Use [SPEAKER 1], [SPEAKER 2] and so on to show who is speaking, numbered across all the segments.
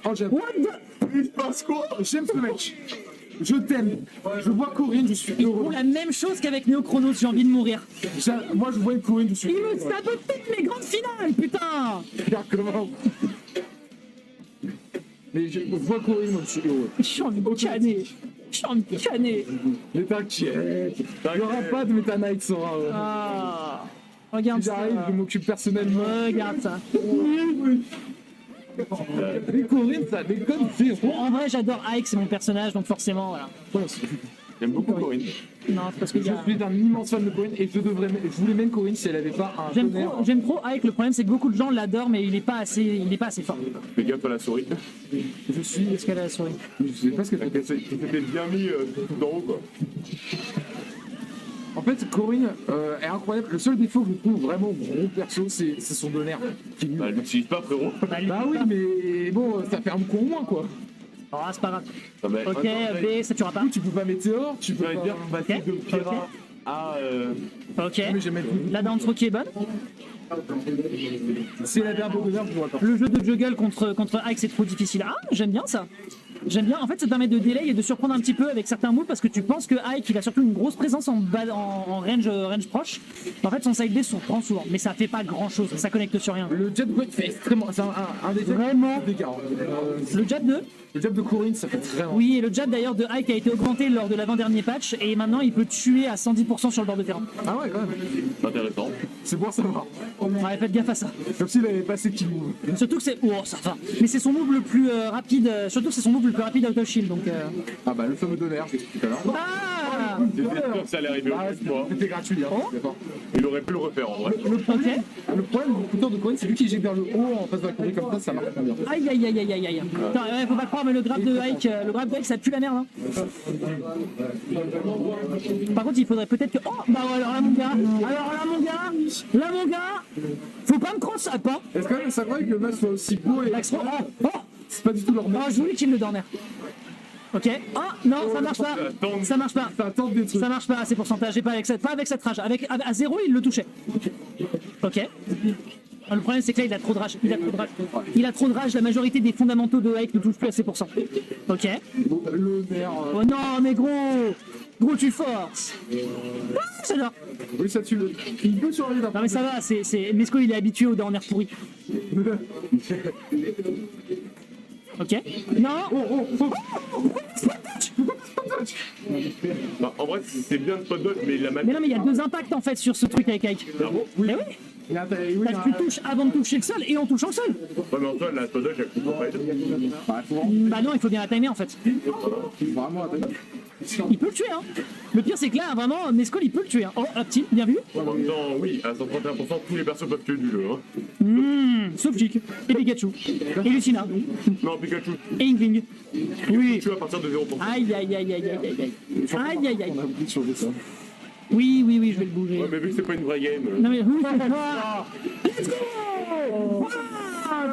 [SPEAKER 1] Oh, j'aime.
[SPEAKER 2] What the...
[SPEAKER 1] Il se passe quoi? J'aime ce mec. Je t'aime. Je vois Corinne, je suis
[SPEAKER 2] Ils font
[SPEAKER 1] heureux.
[SPEAKER 2] la même chose qu'avec Neo Chronos, j'ai envie de mourir.
[SPEAKER 1] Moi, je vois une Corinne, je suis
[SPEAKER 2] Ils
[SPEAKER 1] heureux.
[SPEAKER 2] me sabotent toutes mes grandes finales, putain.
[SPEAKER 1] Regarde comment. Mais je vois Corinne, moi, je suis heureux.
[SPEAKER 2] J'ai envie de canner. J'ai envie de canner.
[SPEAKER 1] Mais t'inquiète. Il n'y aura pas de Meta Knight sans.
[SPEAKER 2] Ah. Regarde
[SPEAKER 1] Si j'arrive,
[SPEAKER 2] ça.
[SPEAKER 1] je m'occupe personnellement.
[SPEAKER 2] Regarde ça.
[SPEAKER 1] Mais Corinne, ça déconne, c'est
[SPEAKER 2] Bon, en vrai, j'adore Ike, c'est mon personnage, donc forcément, voilà.
[SPEAKER 3] J'aime beaucoup Corinne.
[SPEAKER 2] Non, c'est parce qu'il y
[SPEAKER 1] Je
[SPEAKER 2] a...
[SPEAKER 1] suis un immense fan de Corinne et je voulais même Corinne si elle avait pas un tonnerre.
[SPEAKER 2] J'aime trop Ike, le problème c'est que beaucoup de gens l'adorent, mais il est pas assez fort.
[SPEAKER 3] Fais gaffe à la souris.
[SPEAKER 1] Je suis.
[SPEAKER 2] Est-ce qu'elle a la souris?
[SPEAKER 1] Je sais pas ce que t'as.
[SPEAKER 3] Tu t'étais bien mis tout en haut quoi.
[SPEAKER 1] En fait, Corinne est incroyable. Le seul défaut que je trouve vraiment gros perso, c'est son tonnerre. Qui est nul.
[SPEAKER 3] Bah, elle l'utilise pas frérot.
[SPEAKER 1] Bah oui, mais bon, ça fait un coup au moins quoi.
[SPEAKER 2] Oh, c'est pas grave.
[SPEAKER 3] Non, mais-
[SPEAKER 2] Ok, B, ça tuera pas.
[SPEAKER 1] Tu peux pas météore, tu peux
[SPEAKER 3] Ça veut
[SPEAKER 1] pas.
[SPEAKER 3] dire passer
[SPEAKER 2] Ok,
[SPEAKER 3] de Pyrrha à.
[SPEAKER 2] Ok.
[SPEAKER 1] Mais j'ai mettre.
[SPEAKER 2] La downtro qui est bonne.
[SPEAKER 1] C'est la verbe de verbe, je vois pas.
[SPEAKER 2] Le jeu de juggle contre Ike, c'est trop difficile. Ah, j'aime bien ça. J'aime bien. En fait, ça te permet de delay et de surprendre un petit peu avec certains moves parce que tu penses que Ike, il a surtout une grosse présence en range proche. En fait, son side B surprend souvent, mais ça fait pas grand chose. Ça connecte sur rien.
[SPEAKER 1] Le jab de Corinne fait extrêmement. C'est un des
[SPEAKER 2] Vraiment.
[SPEAKER 1] dégâts.
[SPEAKER 2] Le jab 2.
[SPEAKER 1] Le jab de Corinne, ça fait vraiment.
[SPEAKER 2] Oui, et le jab d'ailleurs de Ike a été augmenté lors de l'avant-dernier patch et maintenant il peut tuer à 110% sur le bord de terrain.
[SPEAKER 1] Ah ouais, quand même.
[SPEAKER 3] Intéressant.
[SPEAKER 1] C'est bon à savoir.
[SPEAKER 2] Ouais, faites gaffe à ça.
[SPEAKER 1] Comme s'il avait passé qui move.
[SPEAKER 2] Surtout que c'est. Oh, ça va. Mais c'est son move le plus rapide. Surtout que c'est son move le plus rapide out of shield donc.
[SPEAKER 1] Ah bah le fameux tonnerre, je t'explique tout à l'heure.
[SPEAKER 2] Ah
[SPEAKER 3] J'étais sûr que ça allait arriver
[SPEAKER 1] Ah,
[SPEAKER 3] au bout de moi.
[SPEAKER 1] c'était gratuit, hein.
[SPEAKER 2] Oh.
[SPEAKER 1] D'accord.
[SPEAKER 3] Il aurait pu le refaire en vrai.
[SPEAKER 2] Ok.
[SPEAKER 1] Le problème du couteau de Corinne, c'est lui qui éjecte vers le haut en face de la Corinne comme ça marche pas bien.
[SPEAKER 2] Aïe aïe aïe aïe aïe aïe. Putain, ouais, faut pas croire, mais le grab de Ike, ça pue la merde. Hein. Par contre, il faudrait peut-être que. Oh, bah ouais, alors là, mon gars. Là, mon gars. Faut pas me cross up, hein.
[SPEAKER 1] Est-ce quand même ça croit que le match soit aussi beau et
[SPEAKER 2] L'action. Oh,
[SPEAKER 1] c'est pas du tout leur
[SPEAKER 2] oh,
[SPEAKER 1] match.
[SPEAKER 2] je voulais qu'il me dorme. Ok. Oh, non, ça marche pas. Ça marche pas.
[SPEAKER 1] Ça tente des trucs.
[SPEAKER 2] Ça marche pas à ces pourcentages. Pas avec cette rage. À 0, il le touchait. Ok. Le problème, c'est que là, il a trop de rage. Il a trop de rage. La majorité des fondamentaux de Ike ne touchent plus à ces pourcents. Ok.
[SPEAKER 1] Le nerf.
[SPEAKER 2] Oh non, mais gros, tu forces. Ah, j'adore.
[SPEAKER 1] Oui, ça tue le. Il peut survivre
[SPEAKER 2] Non, mais ça va, Mesco, il est habitué aux dernières pourries. Ok. Non.
[SPEAKER 3] Bah, en vrai, c'est bien de spot dodge, mais il a mal.
[SPEAKER 2] Mais non, mais il y a deux impacts en fait sur ce truc avec Ike.
[SPEAKER 3] Ah bon
[SPEAKER 2] Mais oui.
[SPEAKER 1] Il a oui,
[SPEAKER 2] Parce que tu touches avant de toucher le sol et en touchant le sol.
[SPEAKER 3] Ouais, mais Antoine, la spot dodge, elle coûte pas.
[SPEAKER 2] Bah non, il faut bien la timer en fait.
[SPEAKER 1] vraiment attaqué.
[SPEAKER 2] Il peut le tuer, hein. Le pire, c'est que là, vraiment, Mescol, il peut le tuer. Hein. Oh, petit, bien vu.
[SPEAKER 3] En même temps, oui, à 131%, tous les persos peuvent tuer du jeu. Hein.
[SPEAKER 2] Sauf Jig, et Pikachu, et Lucina,
[SPEAKER 3] Non, Pikachu,
[SPEAKER 2] et Inkling. Oui.
[SPEAKER 3] tu à partir de 0%.
[SPEAKER 2] Aïe, aïe, aïe, aïe, aïe, aïe, aïe. Aïe, aïe, aïe.
[SPEAKER 1] On a oublié de changer ça.
[SPEAKER 2] Oui, je vais le bouger.
[SPEAKER 3] Ouais, mais vu que c'est pas une vraie game.
[SPEAKER 2] Non mais let's go. C'est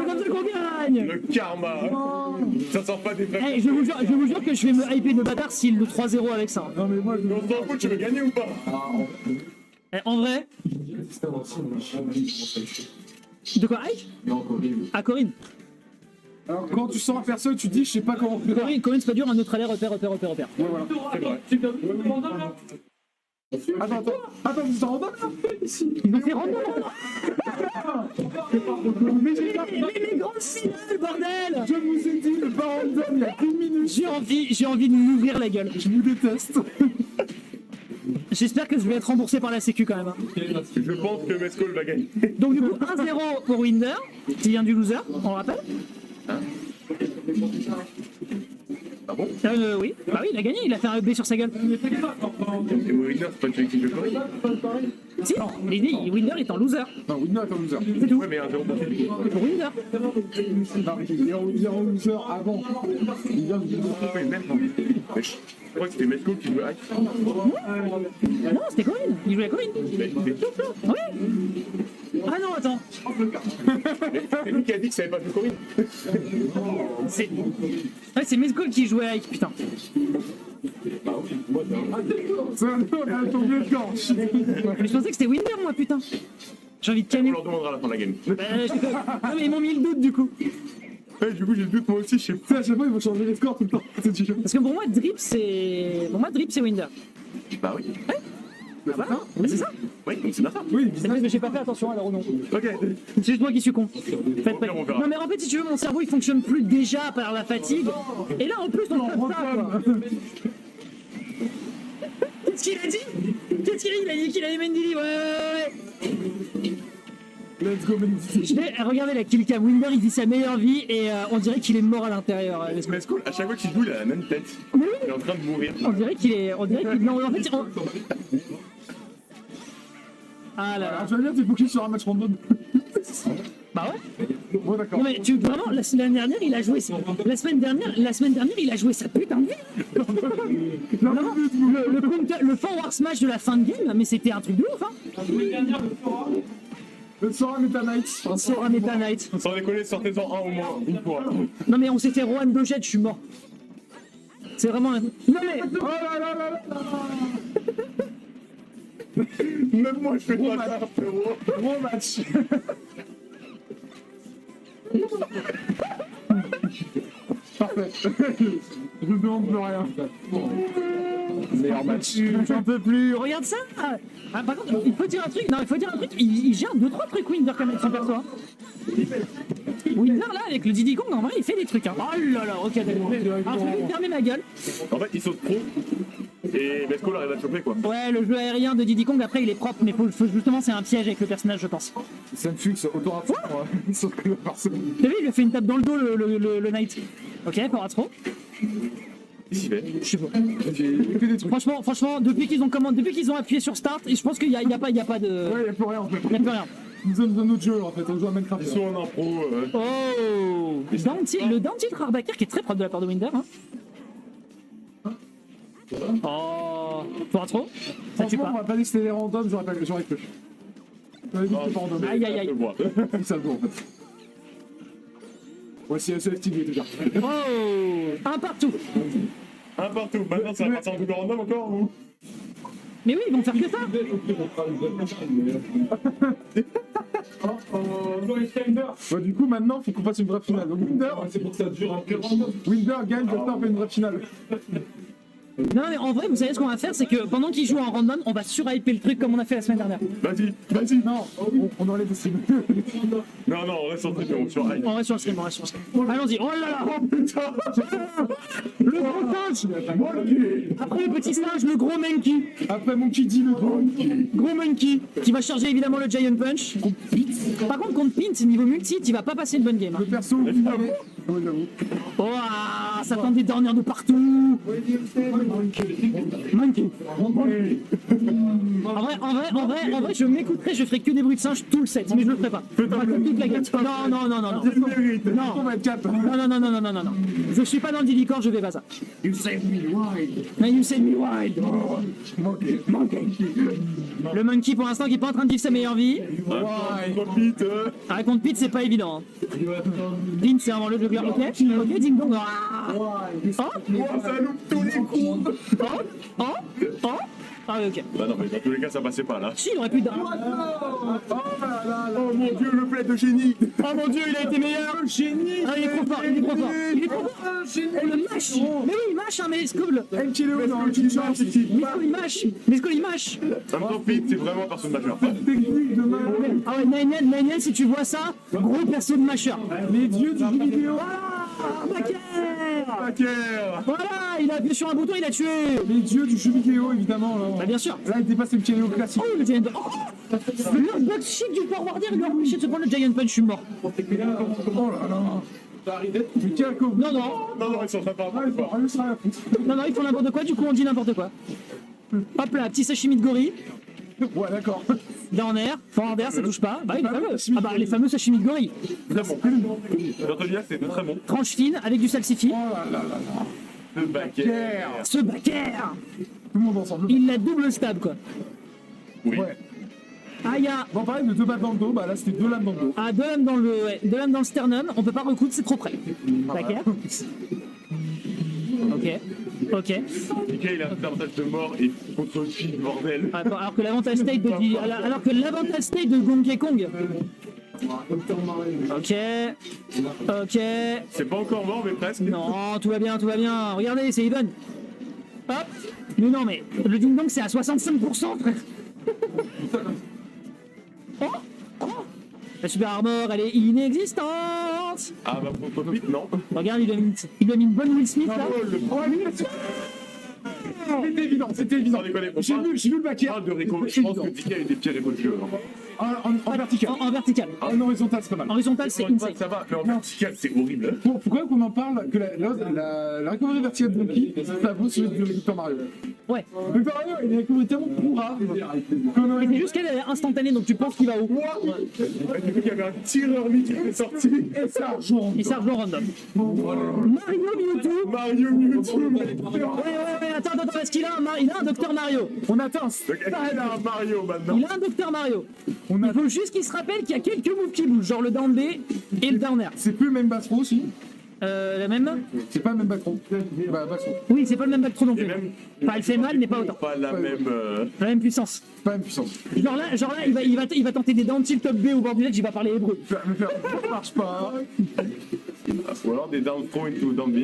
[SPEAKER 2] comme ça qu'on gagne.
[SPEAKER 3] Le karma ça sort pas des vrais.
[SPEAKER 2] Hey, je vous jure que je vais me hyper de bâtard s'il le 3-0 avec ça.
[SPEAKER 1] Non, mais moi, je
[SPEAKER 3] On s'en fout, tu veux gagner ou pas?
[SPEAKER 2] Eh, en vrai, de quoi Ike? Ah, Corinne.
[SPEAKER 1] Alors, quand tu sens un perso, tu te dis, je sais pas comment faire.
[SPEAKER 2] Corinne, c'est pas dur, un autre aller, repère.
[SPEAKER 1] Ouais, voilà. C'est vrai. Attends, vous en rendez là?
[SPEAKER 2] Ils ont fait random. Mais les grandes finales, bordel.
[SPEAKER 1] Je vous ai dit, le pas random, il y a 10 minutes.
[SPEAKER 2] J'ai envie de m'ouvrir la gueule.
[SPEAKER 1] Je vous déteste.
[SPEAKER 2] J'espère que je vais être remboursé par la sécu quand même. Hein.
[SPEAKER 3] Je pense que Mescol va gagner.
[SPEAKER 2] Donc du coup 1-0 pour Winder, qui vient du loser, on le rappelle.
[SPEAKER 3] Ah bon?
[SPEAKER 2] Oui. Bah oui, il a gagné, il a fait un B sur sa gueule.
[SPEAKER 3] Et Winner, c'est pas une sélection de Corée.
[SPEAKER 2] Si, l'idée, Winder est en loser.
[SPEAKER 1] Non, Winner est un loser.
[SPEAKER 2] C'est tout.
[SPEAKER 3] Ouais, mais un 0%.
[SPEAKER 2] Pour Winder.
[SPEAKER 1] Non, mais il est en loser avant. Il vient du
[SPEAKER 3] Ouais, même non. Mais je crois que c'était Mescol qui jouait Ike.
[SPEAKER 2] Non, c'était Corinne. Il jouait à Corinne.
[SPEAKER 3] Mais
[SPEAKER 2] Oui. Ah non, attends.
[SPEAKER 3] c'est lui qui a dit que ça avait pas fait Corinne.
[SPEAKER 2] C'est ouais, c'est Mescol qui jouait avec, putain.
[SPEAKER 1] C'est un nom, il a tombé le gant.
[SPEAKER 2] Mais je pensais que c'était Winder, moi, putain. J'ai envie de
[SPEAKER 3] On
[SPEAKER 2] canner.
[SPEAKER 3] leur demandera à la fin de la game.
[SPEAKER 2] Non, mais ils m'ont mis le doute, du coup.
[SPEAKER 3] Ouais, du coup, j'ai le doute moi aussi, je sais pas.
[SPEAKER 1] Tu sais, à chaque fois, ils vont changer les scores tout le temps. C'est du jeu.
[SPEAKER 2] Parce que pour moi, Drip, c'est Winder.
[SPEAKER 3] Bah oui.
[SPEAKER 2] Ah bah, mais c'est ça.
[SPEAKER 3] Oui, donc c'est bien ça.
[SPEAKER 1] Oui,
[SPEAKER 2] C'est parce que j'ai pas fait attention alors non.
[SPEAKER 3] Ok.
[SPEAKER 2] C'est juste moi qui suis con. Faites pas-
[SPEAKER 3] on verra.
[SPEAKER 2] Non mais en fait si tu veux mon cerveau il fonctionne plus déjà par la fatigue. Et là en plus on fait ça quoi. Qu'est-ce qu'il a dit? Qu'est-ce qu'il a dit? Il a dit qu'il allait Mendili. Ouais.
[SPEAKER 1] Let's go, Mendy.
[SPEAKER 2] Regardez la killcam. Winder il vit sa meilleure vie et on dirait qu'il est mort à l'intérieur.
[SPEAKER 3] Mais c'est cool, à chaque fois qu'il joue, il a la même tête.
[SPEAKER 2] Mais oui.
[SPEAKER 3] Il est en train de mourir.
[SPEAKER 2] On dirait qu'il est. Non en fait. Ah là là.
[SPEAKER 1] Alors, tu vas dire, t'es focus sur un match random.
[SPEAKER 2] Bah ouais.
[SPEAKER 1] Bon, d'accord.
[SPEAKER 2] Non mais tu vraiment la semaine dernière il a joué la semaine dernière il a joué sa putain de vie. Non, le forward smash de la fin de game mais c'était un truc de ouf hein.
[SPEAKER 1] Le Sora Meta Knight.
[SPEAKER 2] Sora Meta Knight.
[SPEAKER 3] Sans déconner, sortez-en un au moins, une fois.
[SPEAKER 2] Non mais on s'est fait Rohan de jet, je suis mort. C'est vraiment un... Non mais
[SPEAKER 1] Oh là là là là.
[SPEAKER 3] Même moi, je fais pas ça, frérot.
[SPEAKER 1] Gros match. Parfait. Je ne demande plus rien. Meilleur match.
[SPEAKER 2] j'en peux plus. Regarde ça. Ah, par contre, il faut dire un truc. Non, il faut dire un truc. Il gère 2-3 trucs Winder quand même son perso. Hein. Winder là avec le Diddy Kong en vrai il fait des trucs. Hein. Oh là là. Ok d'accord. Alors je vais fermer ma gueule.
[SPEAKER 3] En fait, il saute trop. Et Mesco arrive à le choper, quoi.
[SPEAKER 2] Ouais, le jeu aérien de Diddy Kong après il est propre, mais justement c'est un piège avec le personnage je pense.
[SPEAKER 1] Sunfux, auto-rapport. Sauf que personne.
[SPEAKER 2] T'as vu, il lui a fait une tape dans le dos le Knight. Ok, pas trop.
[SPEAKER 3] Qu'est-ce qu'il fait?
[SPEAKER 2] Je sais pas.
[SPEAKER 1] J'ai fait des trucs.
[SPEAKER 2] Franchement, depuis qu'ils ont appuyé sur Start, et je pense qu'il y a pas de.
[SPEAKER 1] Ouais, y'a plus rien en fait.
[SPEAKER 2] Il y a plus rien.
[SPEAKER 1] Nous sommes dans notre jeu en fait, on joue à Minecraft.
[SPEAKER 3] Ils sont en impro.
[SPEAKER 2] Oh le down tilt Rarbacker qui est très propre de la part de Winder. Hein. Oh, pas trop. Ça tue
[SPEAKER 1] Franchement, on
[SPEAKER 2] pas.
[SPEAKER 1] m'a pas dit que c'était les randoms, j'aurais cru. J'aurais dit que c'était pas random.
[SPEAKER 2] Aïe aïe aïe.
[SPEAKER 1] Il ça le vaut en fait. Ouais, c'est activé déjà.
[SPEAKER 2] Oh, un partout.
[SPEAKER 3] Un partout. Maintenant, ça va partir en double random encore ou?
[SPEAKER 2] Mais oui, ils vont faire que ça.
[SPEAKER 1] Bon, du coup, maintenant, faut qu'on fasse une vraie finale. Donc, Winder, c'est pour que ça dure un peu. Winder gagne, Docteur fait une vraie finale.
[SPEAKER 2] Non mais en vrai, vous savez ce qu'on va faire, c'est que pendant qu'ils jouent en random, on va surhyper le truc comme on a fait la semaine dernière.
[SPEAKER 3] Vas-y.
[SPEAKER 1] Non, on enlève le stream.
[SPEAKER 3] Non, on reste sur Tripion, sur High.
[SPEAKER 2] On reste sur le stream. Allons-y. Oh là là. Le gros singe. Après le petit singe, le gros monkey.
[SPEAKER 1] Après, mon qui dit le gros.
[SPEAKER 2] Gros monkey qui va charger évidemment le Giant Punch. Par contre, contre Pint, niveau multi, tu vas pas passer une bonne game. Hein.
[SPEAKER 1] Le perso, ouais, j'avoue.
[SPEAKER 2] Oh, ça tente des dernières de partout. Monkey. En vrai, je m'écouterai, je ferai que des bruits de singe tout le set, mais je le ferai pas. Pas comme toute la gamme. Non.
[SPEAKER 1] On va être 4.
[SPEAKER 2] Non. Je suis pas dans le Diddy Kong, je fais pas ça.
[SPEAKER 1] You save me wild.
[SPEAKER 2] Mais you save me wild.
[SPEAKER 1] Monkey.
[SPEAKER 2] Le monkey pour l'instant qui est pas en train de vivre sa meilleure vie.
[SPEAKER 3] Profite.
[SPEAKER 2] Ah, contre Pete, c'est pas évident. Hein. Pete, c'est vraiment le jeu. Ok, ding dong. Ah,
[SPEAKER 3] Ça loupe tous les coups.
[SPEAKER 2] Ah, ok.
[SPEAKER 3] Bah non, mais dans tous les cas, ça passait pas là.
[SPEAKER 2] Si, il aurait pu.
[SPEAKER 3] Oh mon dieu, le play de génie.
[SPEAKER 2] Oh mon dieu, il a été meilleur.
[SPEAKER 1] Génie.
[SPEAKER 2] Ah, il est trop fort. Et le mash. Mais oui, il mash, hein, mais Scobble.
[SPEAKER 1] MKLO dans le
[SPEAKER 2] Mesco, il mash.
[SPEAKER 3] En même temps, Pete, c'est vraiment un perso de majeur.
[SPEAKER 1] technique de mal.
[SPEAKER 2] Ah ouais, Nine, si tu vois ça, gros perso de masher.
[SPEAKER 1] Les dieux du jeu vidéo.
[SPEAKER 2] Baker. Voilà, il a appuyé sur un bouton, il a tué.
[SPEAKER 1] Les dieux du jeu vidéo, évidemment. Là,
[SPEAKER 2] Bah bien sûr.
[SPEAKER 1] là il dépasse MKLO classique.
[SPEAKER 2] Oh, le Giant Punch. Le box shit du forwarder lui a empêché de se prendre le Giant Punch, je suis mort.
[SPEAKER 1] Oh là là. Mais quel con.
[SPEAKER 2] Non,
[SPEAKER 3] Non, ils sont en train de faire
[SPEAKER 1] Ah, ils vont réussir à la foutre.
[SPEAKER 2] non, ils font n'importe quoi, du coup on dit n'importe quoi. Hop là, petit sashimi de gorille,
[SPEAKER 1] Ouais, d'accord.
[SPEAKER 2] down air, forward air, ça touche pas. Bah, les fameux. Ah bah, les fameux sashimi de gorille.
[SPEAKER 3] Très bon. J'entends c'est très bon.
[SPEAKER 2] Tranche fine avec du salsifis.
[SPEAKER 1] Oh là là là là.
[SPEAKER 3] Le baquet.
[SPEAKER 2] Ce Baker,
[SPEAKER 1] Tout le monde ensemble.
[SPEAKER 2] il la double stab quoi.
[SPEAKER 3] Oui.
[SPEAKER 1] Ouais.
[SPEAKER 2] Ah, y'a
[SPEAKER 1] Bon, pareil, de 2 balles dans le dos, bah là c'était 2 lames dans le dos.
[SPEAKER 2] deux lames dans le, ouais, 2 lames dans le sternum, on peut pas recoudre, c'est trop près. Baker. Ok.
[SPEAKER 3] Mickey, il a un avantage de mort et contre fille, bordel.
[SPEAKER 2] Alors que l'avantage state de Donkey Kong Ok. Ok.
[SPEAKER 3] C'est pas encore mort, mais presque.
[SPEAKER 2] Non, tout va bien, tout va bien. Regardez, c'est even. Hop. Mais non, mais le ding dong c'est à 65%, frère. Oh, oh. La super armor, elle est inexistante.
[SPEAKER 3] Ah bah profite, non.
[SPEAKER 2] Regarde, il lui a mis une bonne Will Smith là.
[SPEAKER 1] C'était évident, c'était évident.
[SPEAKER 3] Sans déconner, on
[SPEAKER 1] J'ai
[SPEAKER 3] parle-
[SPEAKER 1] vu le backer.
[SPEAKER 3] Parle de Rico, je pense que DK a eu des pires Rico de jeu.
[SPEAKER 1] En vertical.
[SPEAKER 2] En vertical.
[SPEAKER 1] En horizontal, c'est pas mal.
[SPEAKER 2] En horizontal, c'est insane.
[SPEAKER 3] Ça va, mais en vertical, c'est horrible.
[SPEAKER 1] Pourquoi qu'on en parle que la recovery verticale de Donkey, ça vaut celui de Victor Mario.
[SPEAKER 2] Ouais.
[SPEAKER 1] Victor Mario, il est recovery tellement pourra.
[SPEAKER 2] Mais c'est juste qu'elle est instantanée, donc tu penses qu'il va au haut.
[SPEAKER 3] Et du coup, il y avait un tireur mythique qui est sorti.
[SPEAKER 1] Et ça, jour
[SPEAKER 2] Il charge le random. Mario Mewtwo.
[SPEAKER 3] Mario Mewtwo.
[SPEAKER 2] Ouais, attends, est-ce qu'il a il a un Docteur Mario.
[SPEAKER 1] On atteint.
[SPEAKER 3] Donc, est-ce qu'il a un Mario maintenant?
[SPEAKER 2] Il a un Docteur Mario. Il faut juste qu'il se rappelle qu'il y a quelques moves qui bougent, genre le down B et le down air.
[SPEAKER 1] C'est plus le même Battro aussi.
[SPEAKER 2] La même.
[SPEAKER 1] C'est pas le même Battro. Bah, Battro.
[SPEAKER 2] Oui, c'est pas le même back non
[SPEAKER 3] Et
[SPEAKER 2] plus.
[SPEAKER 3] même.
[SPEAKER 2] Enfin, elle fait mal, mais pas autant.
[SPEAKER 3] Pas la même.
[SPEAKER 2] La même puissance.
[SPEAKER 1] Pas la même puissance.
[SPEAKER 2] Genre là, il va tenter des down tilt top B au bord du net, il va parler hébreu.
[SPEAKER 1] Ça marche pas.
[SPEAKER 3] Ou alors des down throw into down B.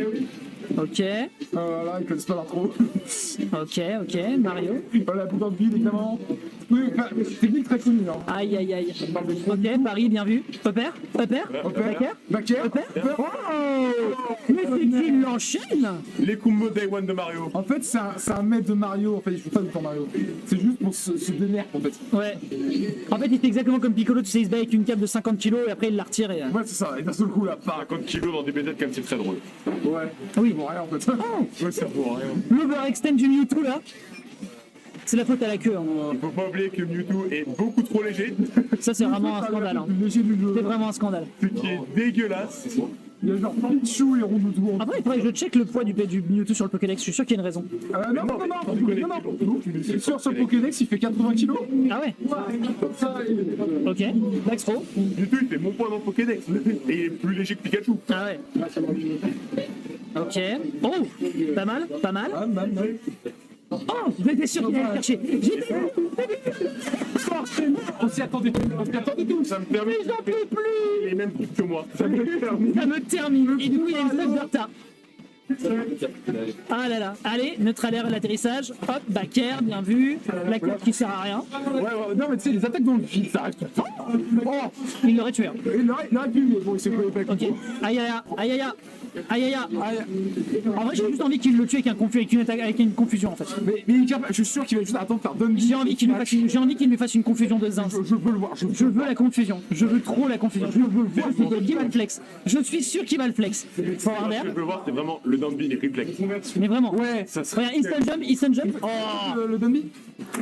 [SPEAKER 2] Ok,
[SPEAKER 1] Voilà, ils connaissent pas l'intro.
[SPEAKER 2] ok, Mario.
[SPEAKER 1] Voilà, pour dans le vide, évidemment. Oui, enfin, technique très connue. Hein.
[SPEAKER 2] Aïe. Ok, Paris, bien vu. Upper.
[SPEAKER 1] Backer.
[SPEAKER 2] Oh, mais c'est qu'il l'enchaîne.
[SPEAKER 3] Les combos Day One de Mario.
[SPEAKER 1] En fait, c'est un maître de Mario. En fait, il joue pas du temps Mario. C'est juste pour se démerder, en fait.
[SPEAKER 2] Ouais. En fait, il fait exactement comme Piccolo, tu sais, il se bat avec une cape de 50 kg et après il la retire et...
[SPEAKER 1] Ouais, c'est ça. Et d'un seul coup, là,
[SPEAKER 3] 50 kilos dans des BZ comme c'est très drôle.
[SPEAKER 1] Ouais.
[SPEAKER 2] Oui.
[SPEAKER 1] Bon, rien, en fait.
[SPEAKER 3] Ouais, ça vaut rien.
[SPEAKER 2] L'overextend du Mewtwo là, c'est la faute à la queue. Hein.
[SPEAKER 3] Il faut pas oublier que Mewtwo est beaucoup trop léger,
[SPEAKER 2] Ça c'est vraiment un scandale. Hein.
[SPEAKER 1] Le plus léger du jeu.
[SPEAKER 2] C'est vraiment un scandale.
[SPEAKER 3] ce qui est dégueulasse.
[SPEAKER 1] Il y a genre Pichu et Rondoudou.
[SPEAKER 2] Après, il faudrait que je check le poids du Mewtwo sur le Pokédex, je suis sûr qu'il y a une raison.
[SPEAKER 1] Non.
[SPEAKER 3] sans déconner,
[SPEAKER 1] C'est sûr, sur le Pokédex, il fait 80 kilos.
[SPEAKER 2] Ah ouais.
[SPEAKER 1] Ça, il-
[SPEAKER 2] Ok, Max Pro.
[SPEAKER 3] Mewtwo il fait mon poids dans le Pokédex et il est plus léger que Pikachu.
[SPEAKER 2] Ah ouais. Ok. Oh, pas mal.
[SPEAKER 1] Ah, man.
[SPEAKER 2] Oh, j'étais sûr qu'il allait le chercher.
[SPEAKER 1] On s'y attendait tous.
[SPEAKER 3] Ça me permet
[SPEAKER 2] J'en peux plus.
[SPEAKER 3] les mêmes trucs que moi. Ça me permet.
[SPEAKER 2] Ça me termine. Et du coup, il y a une flotte de retard. Ah là là. Allez, neutre à l'atterrissage. Hop, backer, bien vu. La course qui sert à rien.
[SPEAKER 1] Ouais, non, mais tu sais, les attaques dans le vide, ça arrive tout le temps. Oh,
[SPEAKER 2] Il l'aurait tué. Hein.
[SPEAKER 1] il aurait pu, mais bon, il s'est collé avec.
[SPEAKER 2] Ok. Aïe. En vrai, j'ai juste envie qu'il le tue avec une confusion en fait.
[SPEAKER 1] Mais il est capable, je suis sûr qu'il va juste attendre faire Dundee.
[SPEAKER 2] J'ai envie qu'il lui fasse une confusion de zinc.
[SPEAKER 1] Je veux le voir.
[SPEAKER 2] Je veux la confusion. Je veux trop la confusion. Je veux voir qui va le flex. Je suis sûr qu'il va le flex. Forward
[SPEAKER 3] Ce
[SPEAKER 2] air.
[SPEAKER 3] que je veux voir, c'est vraiment le down B, les reflexes.
[SPEAKER 2] Mais vraiment.
[SPEAKER 1] Ouais,
[SPEAKER 3] Ça serait
[SPEAKER 2] Regarde, instant jump. Oh,
[SPEAKER 1] le Dundee.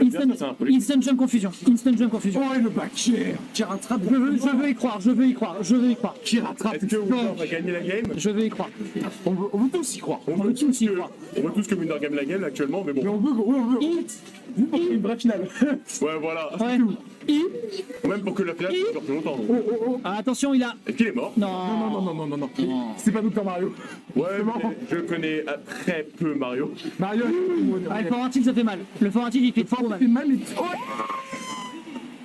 [SPEAKER 2] instant jump confusion. Instant jump confusion.
[SPEAKER 1] Oh, et le backer qui rattrape.
[SPEAKER 2] Je veux y croire.
[SPEAKER 1] Qui rattrape.
[SPEAKER 3] Est-ce que Winder va gagner la game?
[SPEAKER 2] Je veux y croire.
[SPEAKER 1] On veut tous y croire.
[SPEAKER 3] On veut tous
[SPEAKER 2] y
[SPEAKER 3] que,
[SPEAKER 2] croire.
[SPEAKER 3] on veut tous que Winder gagne la game actuellement, mais
[SPEAKER 1] Mais
[SPEAKER 3] bon.
[SPEAKER 1] on veut. Une vraie finale.
[SPEAKER 3] Ouais, voilà.
[SPEAKER 2] Ouais.
[SPEAKER 3] Même pour que la finale dure plus longtemps. donc.
[SPEAKER 2] Ah, attention, il a.
[SPEAKER 3] Est-ce qu'il est mort?
[SPEAKER 2] Non.
[SPEAKER 1] C'est pas Dr Mario.
[SPEAKER 3] Ouais, mais je connais très peu Mario.
[SPEAKER 1] Mario.
[SPEAKER 2] Ah, le foratil, ça fait mal. Le foratil, il fait trop mal.
[SPEAKER 1] fait mal et... Oh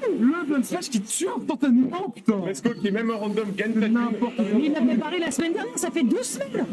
[SPEAKER 1] le Blood Slash qui tue instantanément, putain.
[SPEAKER 3] Let's go, qui même un random gagne ta
[SPEAKER 1] N'importe quoi.
[SPEAKER 2] Il l'a préparé la semaine dernière, ça fait 2 semaines.